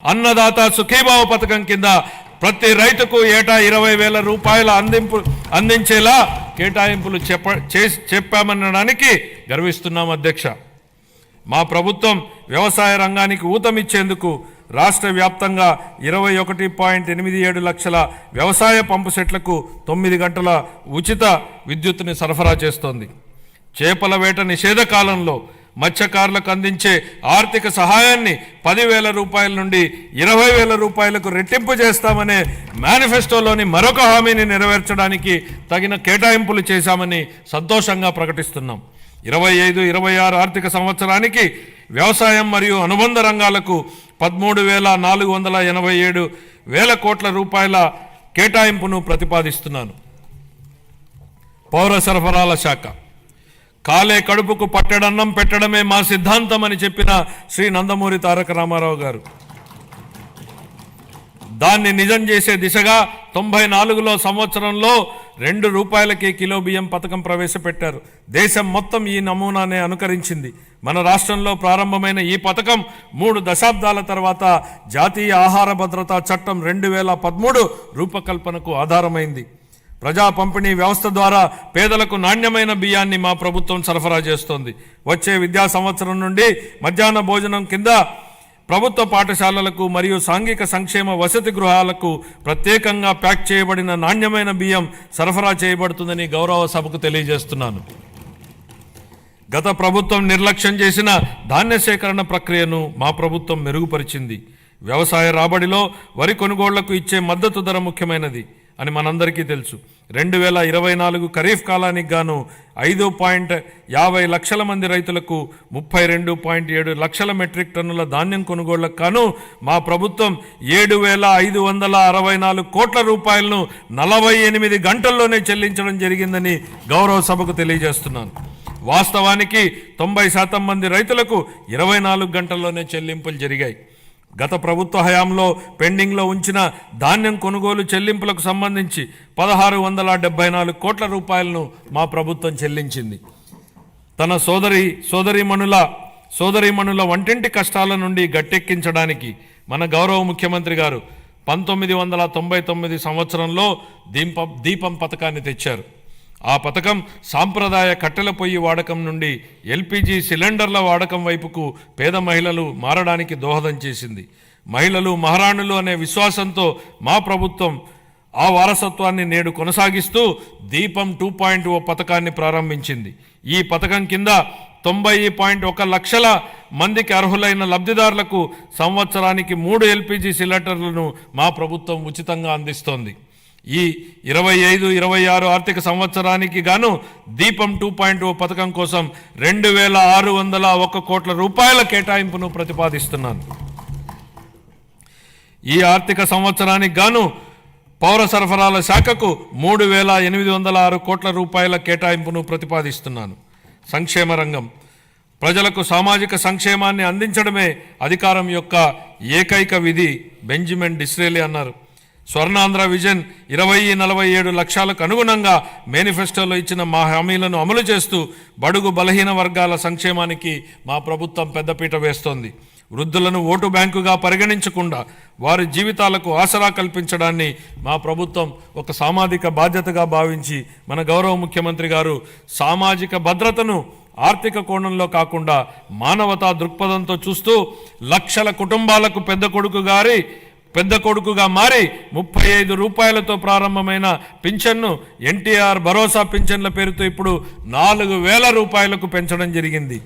అన్నదాత సుఖీభావ పథకం కింద ప్రతి రైతుకు ఏటా 20,000 రూపాయల అందించేలా కేటాయింపులు చెప్పామనడానికి గర్విస్తున్నాం అధ్యక్ష. మా ప్రభుత్వం వ్యవసాయ రంగానికి ఊతమిచ్చేందుకు రాష్ట్ర వ్యాప్తంగా 21.87 లక్షల వ్యవసాయ పంపు సెట్లకు 9 గంటల ఉచిత విద్యుత్తుని సరఫరా చేస్తోంది. చేపల వేట నిషేధ కాలంలో మత్స్యకారులకు అందించే ఆర్థిక సహాయాన్ని 10,000 రూపాయల నుండి 20,000 రూపాయలకు రెట్టింపు చేస్తామనే మేనిఫెస్టోలోని మరొక హామీని నెరవేర్చడానికి తగిన కేటాయింపులు చేశామని సంతోషంగా ప్రకటిస్తున్నాం. 25-26 ఆర్థిక సంవత్సరానికి వ్యవసాయం మరియు అనుబంధ రంగాలకు 13,487 కోట్ల రూపాయల కేటాయింపును ప్రతిపాదిస్తున్నాను. పౌర సరఫరాల శాఖ కాలే కడుపుకు పట్టెడన్నం పెట్టడమే మా సిద్ధాంతం అని చెప్పిన శ్రీ నందమూరి తారక రామారావు గారు దాన్ని నిజం చేసే దిశగా 94లో సంవత్సరంలో 2 రూపాయలకే కిలో బియ్యం పథకం ప్రవేశపెట్టారు. దేశం మొత్తం ఈ నమూనానే అనుకరించింది. మన రాష్ట్రంలో ప్రారంభమైన ఈ పథకం 3 దశాబ్దాల తర్వాత జాతీయ ఆహార భద్రతా చట్టం 2013 రూపకల్పనకు ఆధారమైంది. ప్రజా పంపిణీ వ్యవస్థ ద్వారా పేదలకు నాణ్యమైన బియ్యాన్ని మా ప్రభుత్వం సరఫరా చేస్తోంది. వచ్చే విద్యా సంవత్సరం నుండి మధ్యాహ్న భోజనం కింద ప్రభుత్వ పాఠశాలలకు మరియు సాంఘిక సంక్షేమ వసతి గృహాలకు ప్రత్యేకంగా ప్యాక్ చేయబడిన నాణ్యమైన బియ్యం సరఫరా చేయబడుతుందని గౌరవ సభకు తెలియజేస్తున్నాను. గత ప్రభుత్వం నిర్లక్ష్యం చేసిన ధాన్య సేకరణ ప్రక్రియను మా ప్రభుత్వం మెరుగుపరిచింది. వ్యవసాయ రాబడిలో వరి కొనుగోళ్లకు ఇచ్చే మద్దతు ధర ముఖ్యమైనది అని మనందరికీ తెలుసు. 2024 ఖరీఫ్ కాలానికి గాను 5.50 లక్షల మంది రైతులకు 32.7 లక్షల మెట్రిక్ టన్నుల ధాన్యం కొనుగోళ్లకు గాను మా ప్రభుత్వం 7,564 కోట్ల రూపాయలను 48 గంటల్లోనే చెల్లించడం జరిగిందని గౌరవ సభకు తెలియజేస్తున్నాను. వాస్తవానికి 90% మంది రైతులకు 24 గంటల్లోనే చెల్లింపులు జరిగాయి. గత ప్రభుత్వ హయాంలో పెండింగ్లో ఉంచిన ధాన్యం కొనుగోలు చెల్లింపులకు సంబంధించి 1,674 కోట్ల రూపాయలను మా ప్రభుత్వం చెల్లించింది. తన సోదరీమణుల వంటింటి కష్టాల నుండి గట్టెక్కించడానికి మన గౌరవ ముఖ్యమంత్రి గారు 1999 సంవత్సరంలో దీపం పథకాన్ని తెచ్చారు. ఆ పథకం సాంప్రదాయ కట్టెల పొయ్యి వాడకం నుండి ఎల్పిజి సిలిండర్ల వాడకం వైపుకు పేద మహిళలు మారడానికి దోహదం చేసింది. మహిళలు మహారాణులు అనే విశ్వాసంతో మా ప్రభుత్వం ఆ వారసత్వాన్ని నేడు కొనసాగిస్తూ దీపం 2.0 పథకాన్ని ప్రారంభించింది. ఈ పథకం కింద 90.1 లక్షల మందికి అర్హులైన లబ్ధిదారులకు సంవత్సరానికి 3 ఎల్పిజి సిలిండర్లను మా ప్రభుత్వం ఉచితంగా అందిస్తోంది. ఈ 25-26 ఆర్థిక సంవత్సరానికి గాను దీపం 2.0 పథకం కోసం 2,601 కోట్ల రూపాయల కేటాయింపును ప్రతిపాదిస్తున్నాను. ఈ ఆర్థిక సంవత్సరానికి గాను పౌర సరఫరాల శాఖకు 3,806 కోట్ల రూపాయల కేటాయింపును ప్రతిపాదిస్తున్నాను. సంక్షేమ రంగం ప్రజలకు సామాజిక సంక్షేమాన్ని అందించడమే అధికారం యొక్క ఏకైక విధి బెంజమిన్ డిస్రేలి అన్నారు. స్వర్ణాంధ్ర విజన్ 2047 లక్ష్యాలకు అనుగుణంగా మేనిఫెస్టోలో ఇచ్చిన మా హామీలను అమలు చేస్తూ బడుగు బలహీన వర్గాల సంక్షేమానికి మా ప్రభుత్వం పెద్దపీట వేస్తోంది. వృద్ధులను ఓటు బ్యాంకుగా పరిగణించకుండా వారి జీవితాలకు ఆసరా కల్పించడాన్ని మా ప్రభుత్వం ఒక సామాజిక బాధ్యతగా భావించి మన గౌరవ ముఖ్యమంత్రి గారు సామాజిక భద్రతను ఆర్థిక కోణంలో కాకుండా మానవతా దృక్పథంతో చూస్తూ లక్షల కుటుంబాలకు పెద్ద కొడుకుగా మారి 35 రూపాయలతో ప్రారంభమైన పింఛన్ను ఎన్టీఆర్ భరోసా పింఛన్ల పేరుతో ఇప్పుడు 4,000 రూపాయలకు పెంచడం జరిగింది.